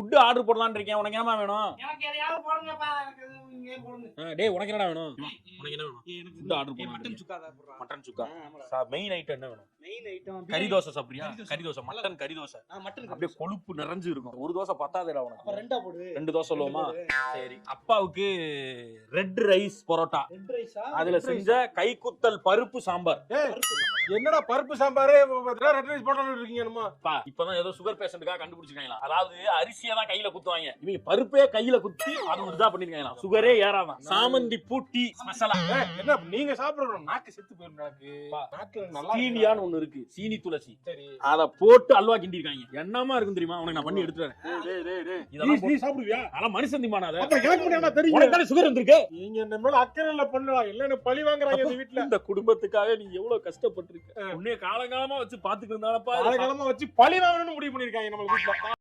Food order போடலாம்னு இருக்கேன். உனக்கு என்னமா வேணும்? எனக்கு எதையாவது போடுங்கப்பா. எனக்கு நீங்க போடுங்க. டேய் உனக்கு என்னடா வேணும்? உனக்கு என்ன வேணும்? எனக்கு ஃபுட் ஆர்டர் போடலாம். மட்டன் சுக்கா தான் போடுறா. மட்டன் சுக்கா. ஆமாடா. மெயின் ஐட்டம் என்ன வேணும்? மெயின் ஐட்டம் கறி தோசை சாப்பிடுறியா? கறி தோசை, மட்டன் கறி தோசை. மட்டன் அப்படியே கொழுப்பு நிறைஞ்சு இருக்கும். ஒரு தோசை பத்தாதேடா உனக்கு. அப்ப ரெண்டா போடு. 2 தோசை சொல்லுவோமா? சரி. அப்பாவுக்கு ரெட் ரைஸ் பரோட்டா. ரெட் ரைஸா? அதுல செஞ்ச கைக்குத்தல் பருப்பு சாம்பார். என்னடா பருப்பு சாம்பாரு ரெட் ரைஸ் போட்டாலும் இருக்கீங்க என்னமோ? இப்பதான் ஏதோ சுகர் பேஷண்ட்டுக்காக கண்டுபிடிச்சிருக்காங்களா? அதாவது அரிசியை தான் கையில குத்துவாங்க, இவங்க பருப்பே கையில குத்தி அது ஒரு இதா பண்ணிருக்காங்களா? சுகரே ஏறாதான். சாமந்தி பூ டீ ஸ்பெஷலா. என்ன நீங்க சாப்பிடுறோம் நாக்கு செத்து போயிரும். நாக்கு நல்லா சீனியான்னு ஒண்ணு இருக்கு, சீனி துளசி. சரி அத போட்டு அல்வா கிண்டி இருக்காங்க. என்னமா இருக்கும் தெரியுமா? உனக்கு நான் பண்ணி எடுத்துறேன். நீ சாப்பிடுவியா? அதெல்லாம் மனுஷன் திமானாத. அப்புறம் எனக்கு மட்டும் என்ன தெரியும்? உனக்கு தானே சுகர் வந்திருக்கு. நீங்க இந்த மேல அக்கறை இல்ல பண்ணுவா இல்லன்னு பழி வாங்குறாங்க இந்த வீட்டுல. இந்த குடும்பத்துக்காக நீ எவ்வளவு கஷ்டப்பட்டிருக்க. உன்னைய காலங்காலமா வச்சு பாத்துக்கிட்டு இருந்தாலப்பா. காலகாலமா வச்சு பழி வாங்கணும்னு முடிவு பண்ணிருக்காங்க நம்ம வீட்டுல.